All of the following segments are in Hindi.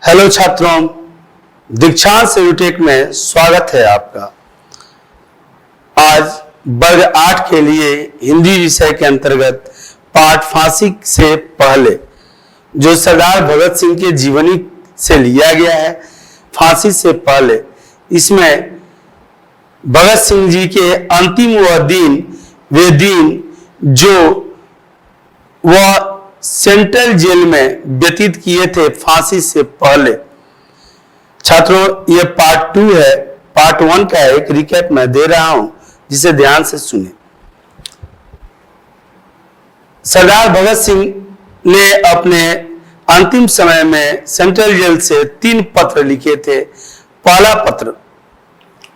हेलो छात्रों, दीक्षांत सेरुटेक में स्वागत है आपका। आज वर्ग 8 के लिए हिंदी विषय के अंतर्गत पाठ फांसी से पहले, जो सरदार भगत सिंह के जीवनी से लिया गया है। फांसी से पहले इसमें भगत सिंह जी के अंतिम वे दिन जो वह सेंट्रल जेल में व्यतीत किए थे फांसी से पहले। छात्रों, यह पार्ट 2 है। पार्ट 1 का एक रिकैप मैं दे रहा हूं, जिसे ध्यान से सुने। सरदार भगत सिंह ने अपने अंतिम समय में सेंट्रल जेल से 3 पत्र लिखे थे। पहला पत्र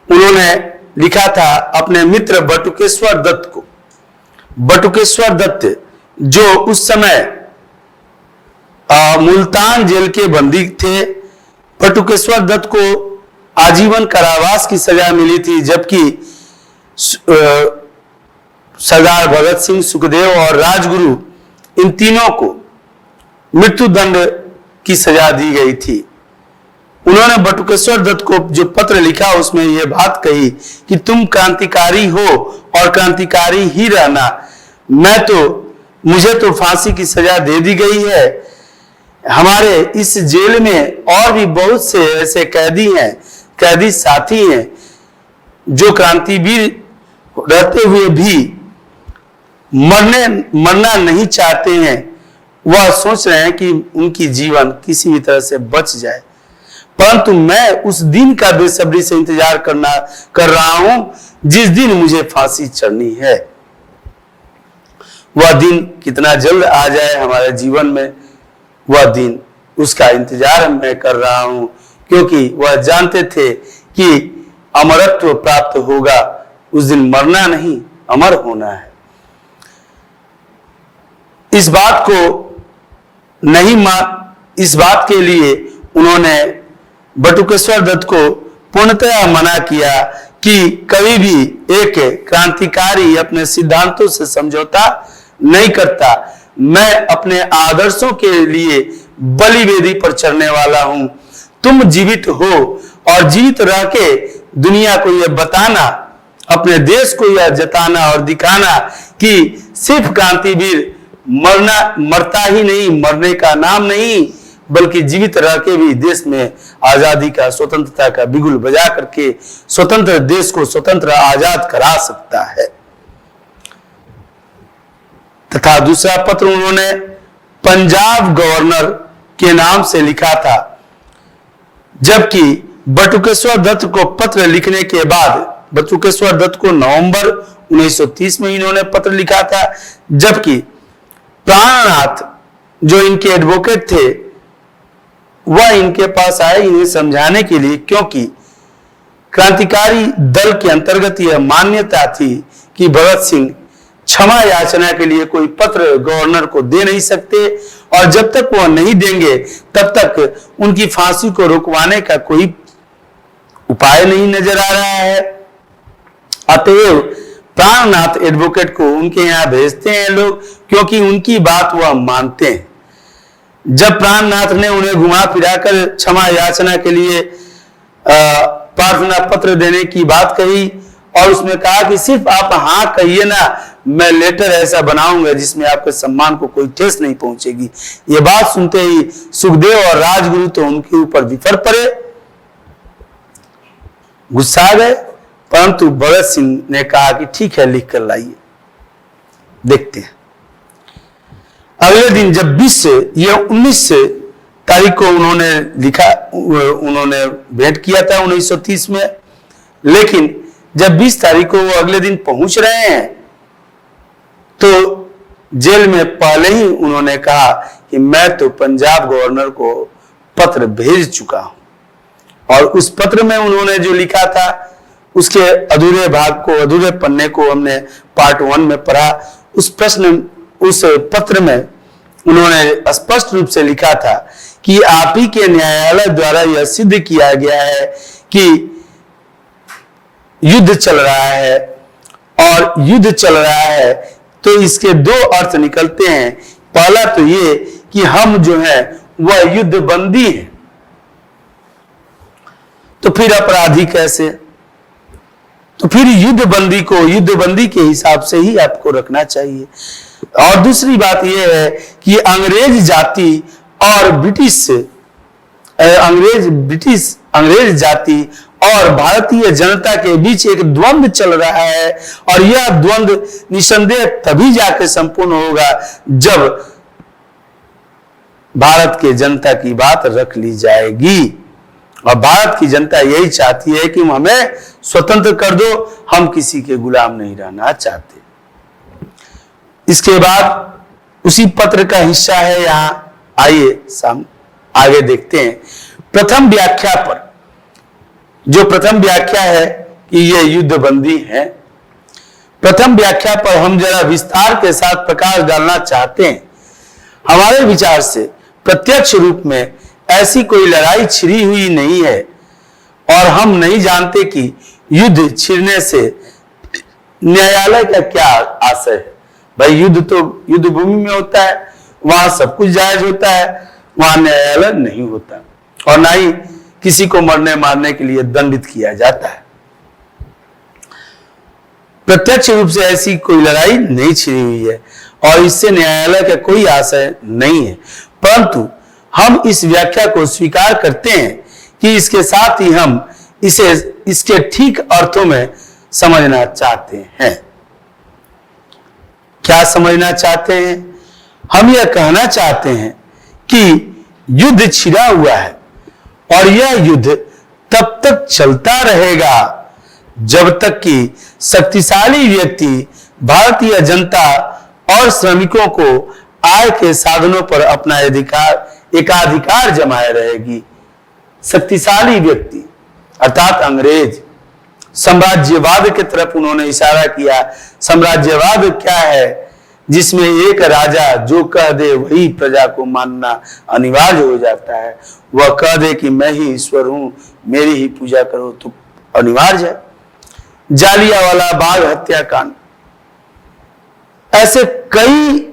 उन्होंने लिखा था अपने मित्र बटुकेश्वर दत्त को। बटुकेश्वर दत्त जो उस समय मुल्तान जेल के बंदी थे। बटुकेश्वर दत्त को आजीवन कारावास की सजा मिली थी, जबकि सरदार भगत सिंह, सुखदेव और राजगुरु, इन तीनों को मृत्युदंड की सजा दी गई थी। उन्होंने बटुकेश्वर दत्त को जो पत्र लिखा उसमें यह बात कही कि तुम क्रांतिकारी हो और क्रांतिकारी ही रहना। मुझे तो फांसी की सजा दे दी गई है। हमारे इस जेल में और भी बहुत से ऐसे कैदी साथी हैं जो क्रांतिवीर रहते हुए भी मरना नहीं चाहते हैं। वह सोच रहे हैं कि उनकी जीवन किसी भी तरह से बच जाए, परंतु मैं उस दिन का बेसब्री से इंतजार कर रहा हूं जिस दिन मुझे फांसी चढ़नी है। वह दिन कितना जल्द आ जाए हमारे जीवन में, वह दिन, उसका इंतजार मैं कर रहा हूं, क्योंकि वह जानते थे कि अमरत्व प्राप्त होगा। उस दिन मरना नहीं, अमर होना है। इस बात के लिए उन्होंने बटुकेश्वर दत्त को पूर्णतया मना किया कि कभी भी एक क्रांतिकारी अपने सिद्धांतों से समझौता नहीं करता। मैं अपने आदर्शों के लिए बलि वेदी पर चढ़ने वाला हूं। तुम जीवित हो और जीवित रह के दुनिया को यह बताना, अपने देश को यह जताना और दिखाना कि सिर्फ क्रांतिवीर मरता ही नहीं, मरने का नाम नहीं, बल्कि जीवित रह के भी देश में आजादी का, स्वतंत्रता का बिगुल बजा करके स्वतंत्र देश को स्वतंत्र आजाद करा सकता है। तथा दूसरा पत्र उन्होंने पंजाब गवर्नर के नाम से लिखा था, जबकि बटुकेश्वर दत्त को पत्र लिखने के बाद, बटुकेश्वर दत्त को नवंबर 1930 में इन्होंने पत्र लिखा था, जबकि प्राणनाथ जो इनके एडवोकेट थे वह इनके पास आए इन्हें समझाने के लिए, क्योंकि क्रांतिकारी दल के अंतर्गत यह मान्यता थी कि भगत सिंह क्षमा याचना के लिए कोई पत्र गवर्नर को दे नहीं सकते, और जब तक वह नहीं देंगे तब तक उनकी फांसी को रुकवाने का कोई उपाय नहीं नजर आ रहा है। अतएव प्राणनाथ एडवोकेट को उनके यहां भेजते हैं लोग, क्योंकि उनकी बात वह मानते हैं। जब प्राणनाथ ने उन्हें घुमा फिराकर क्षमा याचना के लिए प्रार्थना पत्र देने की बात कही और उसमें कहा कि सिर्फ आप हाँ कहिए ना, मैं लेटर ऐसा बनाऊंगा जिसमें आपके सम्मान को कोई ठेस नहीं पहुंचेगी। ये बात सुनते ही सुखदेव और राजगुरु तो उनके ऊपर विफर पड़े, गुस्सा गए, परंतु भगत सिंह ने कहा कि ठीक है, लिख कर लाइए, देखते हैं। अगले दिन जब 19 तारीख को उन्होंने भेंट किया था 1930 में, लेकिन जब 20 तारीख को वो अगले दिन पहुंच रहे हैं तो जेल में पहले ही उन्होंने कहा कि मैं तो पंजाब गवर्नर को पत्र भेज चुका हूं। और उस पत्र में उन्होंने जो लिखा था उसके अधूरे पन्ने को हमने पार्ट 1 में पढ़ा। उस पत्र में उन्होंने स्पष्ट रूप से लिखा था कि आप ही के न्यायालय द्वारा यह सिद्ध किया गया है कि युद्ध चल रहा है, और युद्ध चल रहा है तो इसके 2 अर्थ निकलते हैं। पहला तो ये कि हम जो है वह युद्ध बंदी है, तो फिर अपराधी कैसे? तो फिर युद्धबंदी को युद्धबंदी के हिसाब से ही आपको रखना चाहिए। और दूसरी बात यह है कि अंग्रेज जाति और अंग्रेज जाति और भारतीय जनता के बीच एक द्वंद्व चल रहा है, और यह द्वंद्व निसंदेह तभी जाके संपूर्ण होगा जब भारत के जनता की बात रख ली जाएगी। और भारत की जनता यही चाहती है कि हमें स्वतंत्र कर दो, हम किसी के गुलाम नहीं रहना चाहते। इसके बाद उसी पत्र का हिस्सा है, यहां आइए आगे देखते हैं। प्रथम व्याख्या पर, जो प्रथम व्याख्या है कि ये युद्धबंदी है, प्रथम व्याख्या पर हम जरा विस्तार के साथ प्रकाश डालना चाहते हैं। हमारे विचार से प्रत्यक्ष रूप में ऐसी कोई लड़ाई छिड़ी हुई नहीं है, और हम नहीं जानते कि युद्ध छिड़ने से न्यायालय का क्या आशय है। भाई युद्ध तो युद्ध भूमि में होता है, वहां सब कुछ जायज होता है, वहां न्यायालय नहीं होता, और ना ही किसी को मरने मारने के लिए दंडित किया जाता है। प्रत्यक्ष रूप से ऐसी कोई लड़ाई नहीं छिड़ी हुई है, और इससे न्यायालय का कोई आशय नहीं है, परंतु हम इस व्याख्या को स्वीकार करते हैं कि इसके साथ ही हम इसे इसके ठीक अर्थों में समझना चाहते हैं। क्या समझना चाहते हैं? हम यह कहना चाहते हैं कि युद्ध छिड़ा हुआ है, और यह युद्ध तब तक चलता रहेगा जब तक कि शक्तिशाली व्यक्ति भारतीय जनता और श्रमिकों को आय के साधनों पर अपना एकाधिकार जमाए रहेगी। शक्तिशाली व्यक्ति अर्थात अंग्रेज, साम्राज्यवाद की तरफ उन्होंने इशारा किया। साम्राज्यवाद क्या है? जिसमें एक राजा जो कह दे वही प्रजा को मानना अनिवार्य हो जाता है। वह कह दे कि मैं ही ईश्वर हूं, मेरी ही पूजा करो, तो अनिवार्य है। जालियांवाला बाग हत्याकांड, ऐसे कई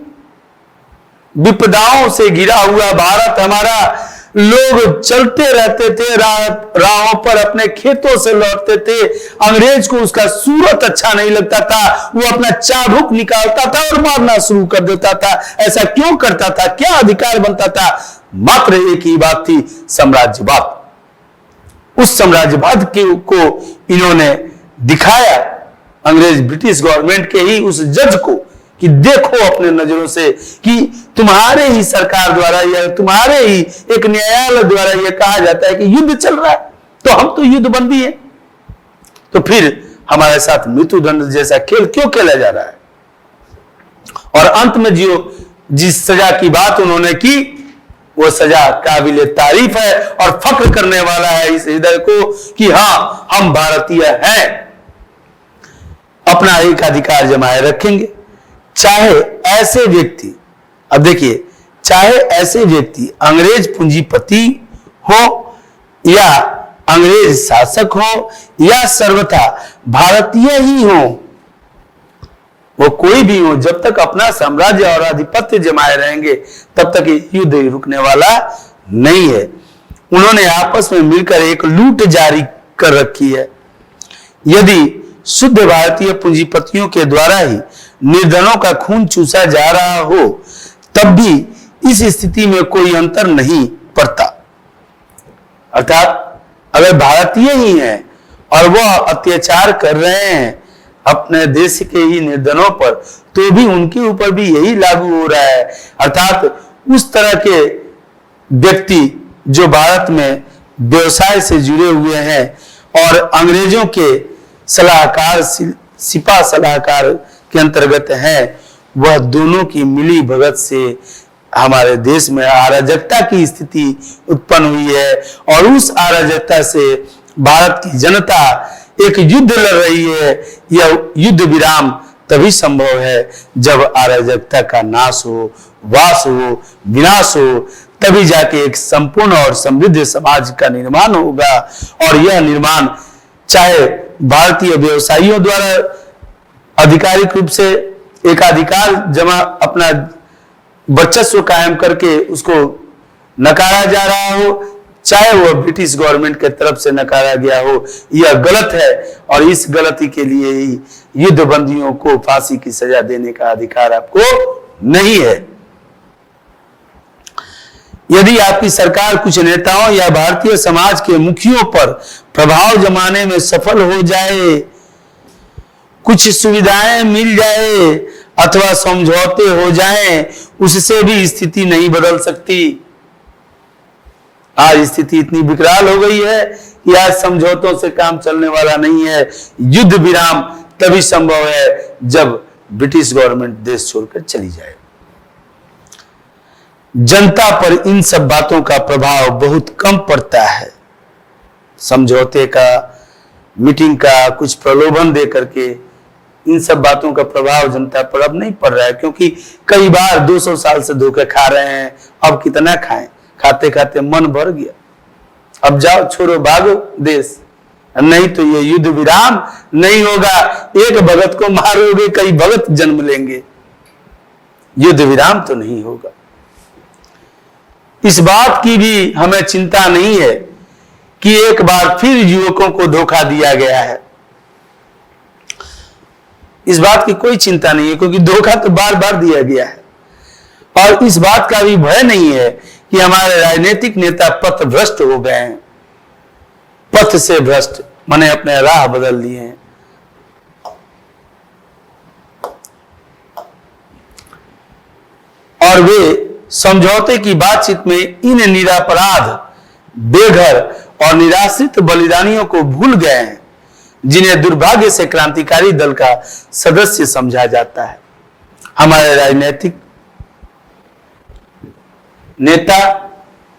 विपदाओं से घिरा हुआ भारत हमारा, लोग चलते रहते थे राहों पर, अपने खेतों से लौटते थे, अंग्रेज को उसका सूरत अच्छा नहीं लगता था, वो अपना चाबुक निकालता था और मारना शुरू कर देता था। ऐसा क्यों करता था? क्या अधिकार बनता था? मात्र एक ही बात थी, साम्राज्यवाद। उस साम्राज्यवाद को इन्होंने दिखाया, अंग्रेज ब्रिटिश गवर्नमेंट के ही उस जज को, कि देखो अपने नजरों से कि तुम्हारे ही सरकार द्वारा या तुम्हारे ही एक न्यायालय द्वारा यह कहा जाता है कि युद्ध चल रहा है, तो हम तो युद्धबंदी है, तो फिर हमारे साथ मृत्युदंड जैसा खेल क्यों खेला जा रहा है? और अंत में जिस सजा की बात उन्होंने की, वो सजा काबिले तारीफ है और फख्र करने वाला है इस हृदय को कि हाँ, हम भारतीय हैं, अपना एकाधिकार जमाए रखेंगे। चाहे ऐसे व्यक्ति, अब देखिए, चाहे ऐसे व्यक्ति अंग्रेज पूंजीपति हो या अंग्रेज शासक हो या सर्वथा भारतीय ही हो, वो कोई भी हो, जब तक अपना साम्राज्य और आधिपत्य जमाए रहेंगे तब तक युद्ध रुकने वाला नहीं है। उन्होंने आपस में मिलकर एक लूट जारी कर रखी है। यदि शुद्ध भारतीय पूंजीपतियों के द्वारा ही निर्धनों का खून चूसा जा रहा हो, तब भी इस स्थिति में कोई अंतर नहीं पड़ता। अर्थात अगर भारतीय ही हैं और वह अत्याचार कर रहे हैं अपने देश के ही निर्धनों पर, तो भी उनके ऊपर भी यही लागू हो रहा है। अर्थात उस तरह के व्यक्ति जो भारत में व्यवसाय से जुड़े हुए हैं और अंग्रेजों के सलाहकार, सिपा सलाहकार के अंतर्गत हैं, वह दोनों की मिली भगत से हमारे देश में अराजकता की स्थिति उत्पन्न हुई है, और उस अराजकता से भारत की जनता एक युद्ध लड़ रही है। यह युद्ध विराम तभी संभव है जब अराजकता का नाश हो, वास हो, विनाश हो, तभी जाके एक संपूर्ण और समृद्ध समाज का निर्माण होगा। और यह निर्माण चाहे भारतीय व्यवसायियों द्वारा आधिकारिक रूप से एकाधिकार जमा अपना वर्चस्व कायम करके उसको नकारा जा रहा हो, चाहे वह ब्रिटिश गवर्नमेंट के तरफ से नकारा गया हो, यह गलत है और इस गलती के लिए ही युद्ध बंदियों को फांसी की सजा देने का अधिकार आपको नहीं है। यदि आपकी सरकार कुछ नेताओं या भारतीय समाज के मुखियों पर प्रभाव जमाने में सफल हो जाए, कुछ सुविधाएं मिल जाए अथवा समझौते हो जाएं, उससे भी स्थिति नहीं बदल सकती। आज स्थिति इतनी विकराल हो गई है कि आज समझौतों से काम चलने वाला नहीं है। युद्ध विराम तभी संभव है जब ब्रिटिश गवर्नमेंट देश छोड़कर चली जाए। जनता पर इन सब बातों का प्रभाव बहुत कम पड़ता है। समझौते का, मीटिंग का, कुछ प्रलोभन दे करके इन सब बातों का प्रभाव जनता पर अब नहीं पड़ रहा है, क्योंकि कई बार 200 साल से धोखे खा रहे हैं। अब कितना खाएं, खाते खाते मन भर गया। अब जाओ, छोड़ो, भागो देश, नहीं तो ये युद्ध विराम नहीं होगा। एक भगत को मारोगे, कई भगत जन्म लेंगे, युद्ध विराम तो नहीं होगा। इस बात की भी हमें चिंता नहीं है कि एक बार फिर युवकों को धोखा दिया गया है। इस बात की कोई चिंता नहीं है, क्योंकि धोखा तो बार बार दिया गया है। और इस बात का भी भय नहीं है कि हमारे राजनीतिक नेता पथ भ्रष्ट हो गए हैं। पथ से भ्रष्ट माने अपने राह बदल लिए हैं। और वे समझौते की बातचीत में इन निरपराध, बेघर और निराश्रित बलिदानियों को भूल गए हैं, जिन्हें दुर्भाग्य से क्रांतिकारी दल का सदस्य समझा जाता है। हमारे राजनीतिक नेता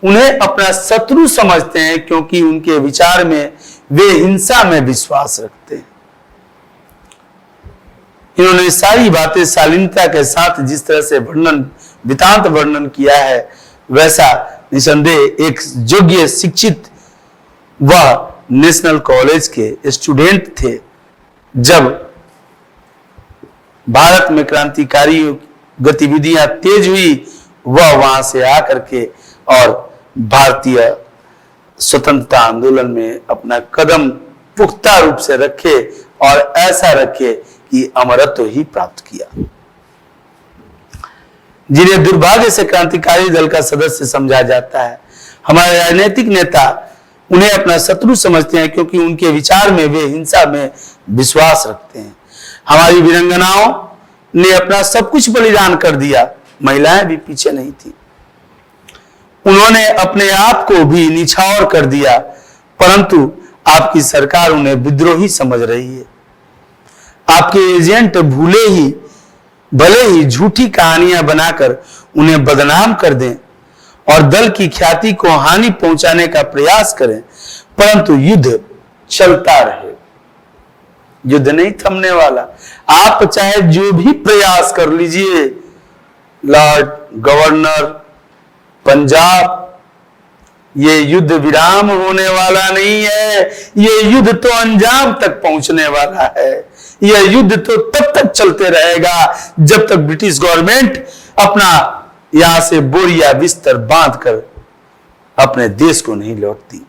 उन्हें अपना शत्रु समझते हैं, क्योंकि उनके विचार में वे हिंसा में विश्वास रखते हैं। इन्होंने सारी बातें शालीनता के साथ जिस तरह से वितांत वर्णन किया है, वैसा निसंदेह एक योग्य शिक्षित वह नेशनल कॉलेज के स्टूडेंट थे। जब भारत में क्रांतिकारी गतिविधियां तेज हुई, वह वहां से आकर के और भारतीय स्वतंत्रता आंदोलन में अपना कदम पुख्ता रूप से रखे और ऐसा रखे कि अमरत्व ही प्राप्त किया। जिन्हें दुर्भाग्य से क्रांतिकारी दल का सदस्य समझा जाता है, हमारे राजनीतिक नेता उन्हें अपना शत्रु समझते हैं, क्योंकि उनके विचार में वे हिंसा में विश्वास रखते हैं। हमारी वीरांगनाओं ने अपना सब कुछ बलिदान कर दिया, महिलाएं भी पीछे नहीं थी। उन्होंने अपने आप को भी निछावर कर दिया, परंतु आपकी सरकार उन्हें विद्रोही समझ रही है। आपके एजेंट भले ही झूठी कहानियां बनाकर उन्हें बदनाम कर दें और दल की ख्याति को हानि पहुंचाने का प्रयास करें, परंतु युद्ध चलता रहे। युद्ध नहीं थमने वाला। आप चाहे जो भी प्रयास कर लीजिए, लॉर्ड गवर्नर पंजाब, ये युद्ध विराम होने वाला नहीं है। ये युद्ध तो अंजाम तक पहुंचने वाला है। यह युद्ध तो तब तक चलते रहेगा जब तक ब्रिटिश गवर्नमेंट अपना यहां से बोरिया बिस्तर बांधकर अपने देश को नहीं लौटती।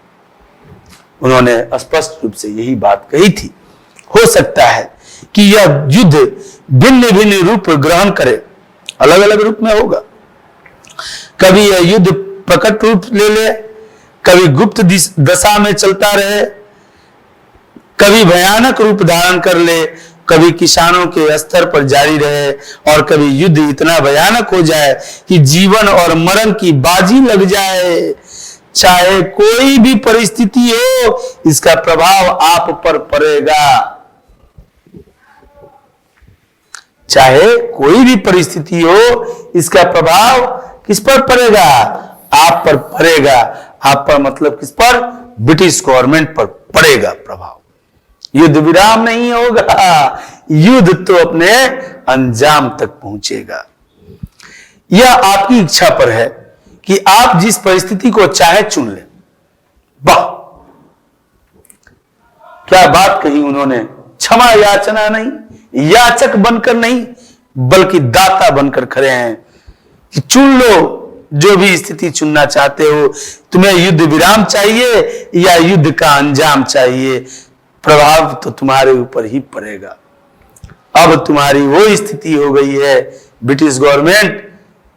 उन्होंने स्पष्ट रूप से यही बात कही थी। हो सकता है कि यह युद्ध भिन्न भिन्न रूप ग्रहण करे, अलग अलग रूप में होगा। कभी यह युद्ध प्रकट रूप ले ले, कभी गुप्त दशा में चलता रहे, कभी भयानक रूप धारण कर ले, कभी किसानों के स्तर पर जारी रहे, और कभी युद्ध इतना भयानक हो जाए कि जीवन और मरण की बाजी लग जाए। चाहे कोई भी परिस्थिति हो, इसका प्रभाव आप पर पड़ेगा। चाहे कोई भी परिस्थिति हो, इसका प्रभाव किस पर पड़ेगा? आप पर पड़ेगा। आप पर मतलब किस पर? ब्रिटिश गवर्नमेंट पर पड़ेगा प्रभाव। युद्ध विराम नहीं होगा, युद्ध तो अपने अंजाम तक पहुंचेगा। यह आपकी इच्छा पर है कि आप जिस परिस्थिति को चाहे चुन लें। वाह, क्या बात कही उन्होंने। क्षमा याचना नहीं, याचक बनकर नहीं, बल्कि दाता बनकर खड़े हैं कि चुन लो जो भी स्थिति चुनना चाहते हो, तुम्हें युद्ध विराम चाहिए या युद्ध का अंजाम चाहिए, प्रभाव तो तुम्हारे ऊपर ही पड़ेगा। अब तुम्हारी वो स्थिति हो गई है ब्रिटिश गवर्नमेंट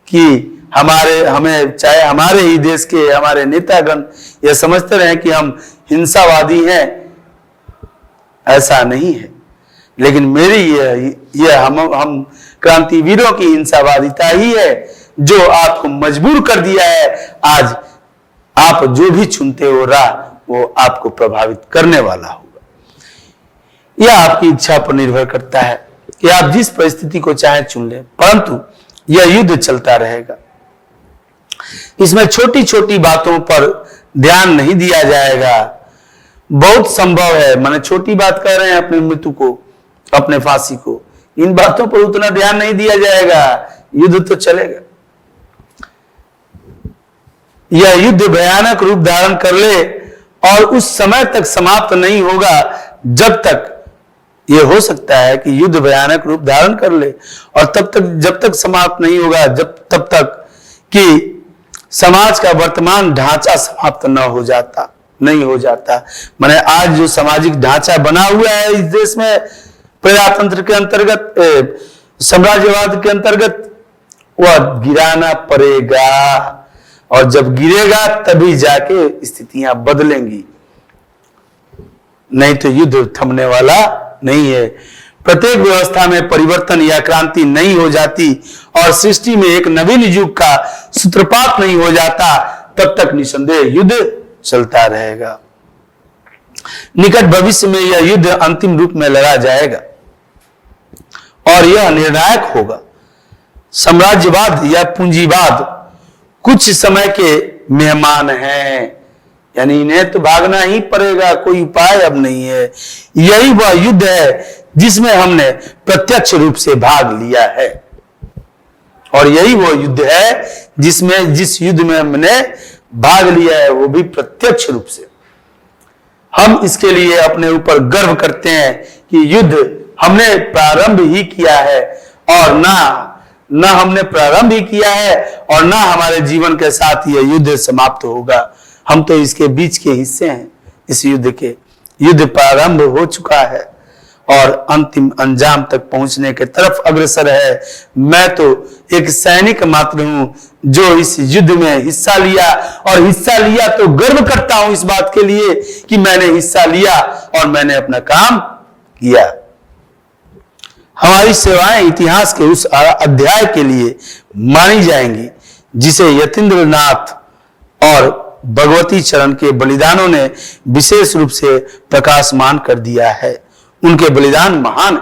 कि हमें चाहे हमारे ही देश के हमारे नेतागण ये समझते रहे कि हम हिंसावादी हैं, ऐसा नहीं है। लेकिन मेरी ये हम क्रांतिवीरों की हिंसावादिता ही है जो आपको मजबूर कर दिया है। आज आप जो भी चुनते हो राह, वो आपको प्रभावित करने वाला होगा। यह आपकी इच्छा पर निर्भर करता है कि आप जिस परिस्थिति को चाहे चुन लें, परंतु यह युद्ध चलता रहेगा। इसमें छोटी छोटी बातों पर ध्यान नहीं दिया जाएगा। बहुत संभव है, माने छोटी बात कह रहे हैं अपनी मृत्यु को, अपने फांसी को, इन बातों पर उतना ध्यान नहीं दिया जाएगा, युद्ध तो चलेगा। यह युद्ध भयानक रूप धारण कर ले और उस समय तक समाप्त नहीं होगा जब तक, यह हो सकता है कि युद्ध भयानक रूप धारण कर ले और तब तक, जब तक समाप्त नहीं होगा, तब तक कि समाज का वर्तमान ढांचा समाप्त नहीं हो जाता। माने आज जो सामाजिक ढांचा बना हुआ है इस देश में प्रजातंत्र के अंतर्गत, साम्राज्यवाद के अंतर्गत, वह गिराना पड़ेगा और जब गिरेगा तभी जाके स्थितियां बदलेंगी, नहीं तो युद्ध थमने वाला नहीं है। प्रत्येक व्यवस्था में परिवर्तन या क्रांति नहीं हो जाती और सृष्टि में एक नवीन युग का सूत्रपात नहीं हो जाता, तब तक निसंदेह युद्ध चलता रहेगा। निकट भविष्य में यह युद्ध अंतिम रूप में लड़ा जाएगा और यह निर्णायक होगा। साम्राज्यवाद या पूंजीवाद कुछ समय के मेहमान हैं, यानी इन्हें तो भागना ही पड़ेगा, कोई उपाय अब नहीं है। यही वह युद्ध है जिसमें हमने प्रत्यक्ष रूप से भाग लिया है और यही वो युद्ध है जिस युद्ध में हमने भाग लिया है, वो भी प्रत्यक्ष रूप से। हम इसके लिए अपने ऊपर गर्व करते हैं कि युद्ध हमने प्रारंभ ही किया है और ना हमने प्रारंभ ही किया है और ना हमारे जीवन के साथ यह युद्ध समाप्त होगा। हम तो इसके बीच के हिस्से हैं, इस युद्ध के। युद्ध प्रारंभ हो चुका है और अंतिम अंजाम तक पहुंचने के तरफ अग्रसर है। मैं तो एक सैनिक मात्र हूं जो इस युद्ध में हिस्सा लिया और हिस्सा लिया तो गर्व करता हूं इस बात के लिए कि मैंने हिस्सा लिया और मैंने अपना काम किया। हमारी सेवाएं इतिहास के उस अध्याय के लिए मानी जाएंगी जिसे यतीन्द्रनाथ और भगवती चरण के बलिदानों ने विशेष रूप से प्रकाशमान कर दिया है। उनके बलिदान महान,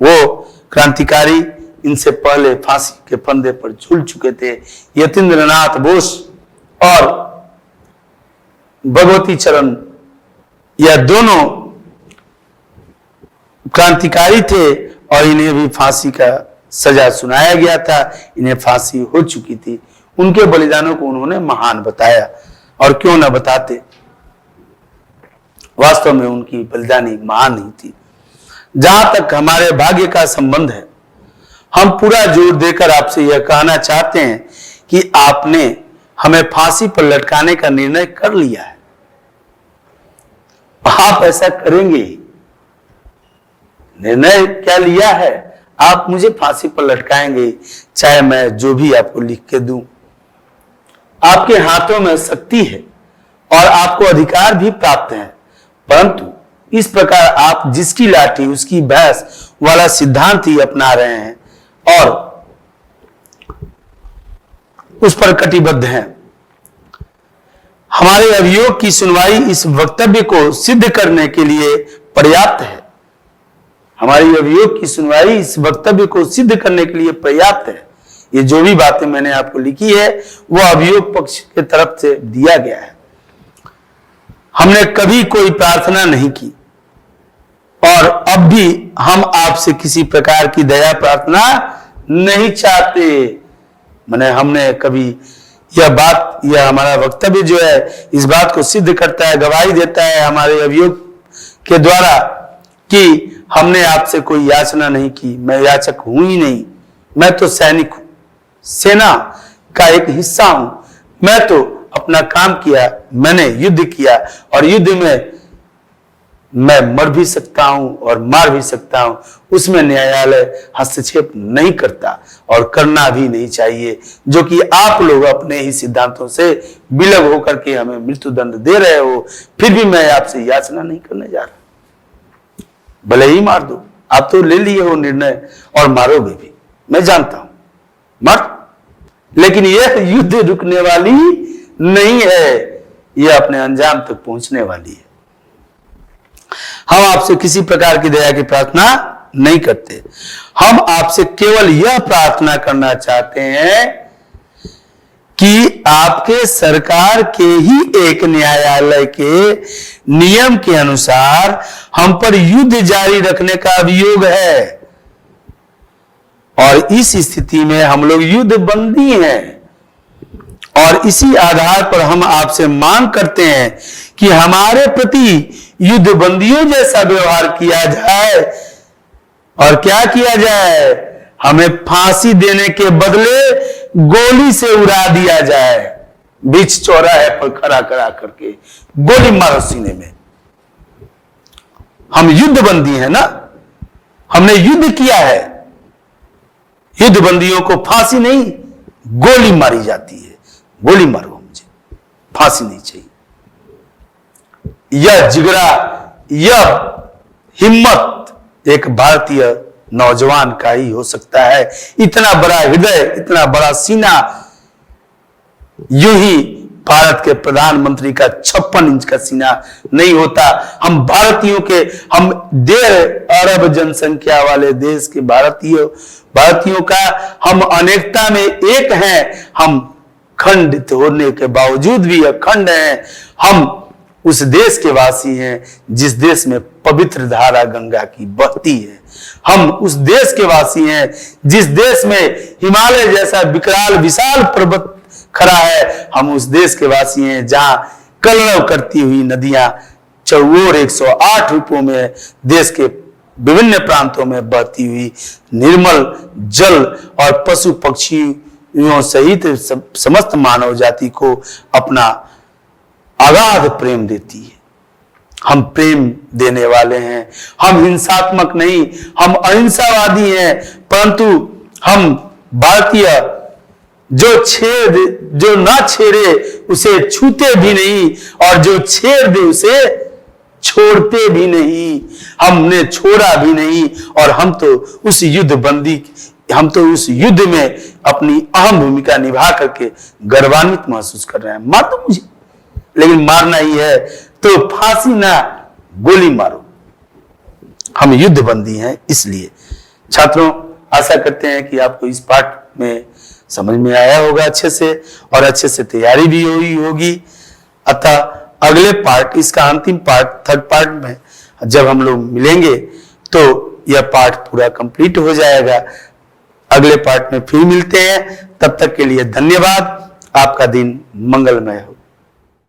वो क्रांतिकारी इनसे पहले फांसी के फंदे पर झूल चुके थे। यतीन्द्रनाथ बोस और भगवती चरण, यह दोनों क्रांतिकारी थे और इन्हें भी फांसी का सजा सुनाया गया था, इन्हें फांसी हो चुकी थी। उनके बलिदानों को उन्होंने महान बताया और क्यों न बताते, वास्तव में उनकी बलिदानी महान ही थी। जहां तक हमारे भाग्य का संबंध है, हम पूरा जोर देकर आपसे यह कहना चाहते हैं कि आपने हमें फांसी पर लटकाने का निर्णय कर लिया है। आप ऐसा करेंगे ही, निर्णय क्या लिया है, आप मुझे फांसी पर लटकाएंगे, चाहे मैं जो भी आपको लिख के दूं। आपके हाथों में शक्ति है और आपको अधिकार भी प्राप्त है, परंतु इस प्रकार आप जिसकी लाठी उसकी भैंस वाला सिद्धांत ही अपना रहे हैं और उस पर कटिबद्ध हैं। हमारे अभियोग की सुनवाई इस वक्तव्य को सिद्ध करने के लिए पर्याप्त है। हमारी अभियोग की सुनवाई इस वक्तव्य को सिद्ध करने के लिए पर्याप्त है। ये जो भी बातें मैंने आपको लिखी है वो अभियोग पक्ष के तरफ से दिया गया है। हमने कभी कोई प्रार्थना नहीं की और अब भी हम आपसे किसी प्रकार की दया प्रार्थना नहीं चाहते। मैंने हमने कभी यह हमारा वक्तव्य जो है इस बात को सिद्ध करता है, गवाही देता है हमारे अभियोग के द्वारा कि हमने आपसे कोई याचना नहीं की। मैं याचक हूं ही नहीं, मैं तो सैनिक हूं। सेना का एक हिस्सा हूं। मैं तो अपना काम किया, मैंने युद्ध किया और युद्ध में मैं मर भी सकता हूं और मार भी सकता हूं, उसमें न्यायालय हस्तक्षेप नहीं करता और करना भी नहीं चाहिए, जो कि आप लोग अपने ही सिद्धांतों से विलग होकर के हमें मृत्यु दंड दे रहे हो। फिर भी मैं आपसे याचना नहीं करने जा रहा। भले ही मार दो, आप तो ले लिए हो निर्णय और मारोगे भी, मैं जानता हूं, मार। लेकिन यह युद्ध रुकने वाली नहीं है, यह अपने अंजाम तक पहुंचने वाली है। हम आपसे किसी प्रकार की दया की प्रार्थना नहीं करते। हम आपसे केवल यह प्रार्थना करना चाहते हैं कि आपके सरकार के ही एक न्यायालय के नियम के अनुसार हम पर युद्ध जारी रखने का अभियोग है और इस स्थिति में हम लोग युद्ध बंदी हैं और इसी आधार पर हम आपसे मांग करते हैं कि हमारे प्रति युद्ध बंदियों जैसा व्यवहार किया जाए। और क्या किया जाए? हमें फांसी देने के बदले गोली से उड़ा दिया जाए, बीच चौराहे पर खड़ा करा करके गोली मारो सीने में। हम युद्ध बंदी हैं ना, हमने युद्ध किया है। युद्ध बंदियों को फांसी नहीं, गोली मारी जाती है। गोली मारो, मुझे फांसी नहीं चाहिए। यह जिगरा, यह हिम्मत एक भारतीय नौजवान का ही हो सकता है। इतना बड़ा हृदय, इतना बड़ा सीना, यूं ही भारत के प्रधानमंत्री का 56 इंच का सीना नहीं होता। हम भारतीयों के, हम 1.5 अरब जनसंख्या वाले देश के भारतीयों का हम अनेकता में एक हैं। हम खंडित होने के बावजूद भी अखंड हैं। हम उस देश के वासी हैं जिस देश में पवित्र धारा गंगा की बहती है। हम उस देश के वासी हैं जिस देश में हिमालय जैसा विकराल विशाल पर्वत खड़ा है। हम उस देश के वासी हैं जहां कलरव करती हुई नदियां चौओर 108 रूपों में देश के विभिन्न प्रांतों में बहती हुई निर्मल जल और पशु पक्षियों सहित समस्त मानव जाति को अपना अगाध प्रेम देती है। हम प्रेम देने वाले हैं। हम हिंसात्मक नहीं, हम अहिंसावादी हैं। परंतु हम भारतीय जो ना छेड़े उसे छूते भी नहीं और जो छेड़ दे उसे छोड़ते भी नहीं। हमने छोड़ा भी नहीं और हम तो उस उस युद्ध में अपनी अहम भूमिका निभा करके गर्वान्वित महसूस कर रहे हैं। मार दो मुझे, लेकिन मारना ही है तो फांसी ना, गोली मारो। हम युद्ध बंदी हैं। इसलिए छात्रों, आशा करते हैं कि आपको इस पाठ में समझ में आया होगा अच्छे से और अच्छे से तैयारी भी हुई होगी। अतः अगले पार्ट, इसका अंतिम पार्ट, 3rd पार्ट में जब हम लोग मिलेंगे तो यह पाठ पूरा कंप्लीट हो जाएगा। अगले पार्ट में फिर मिलते हैं। तब तक के लिए धन्यवाद। आपका दिन मंगलमय हो।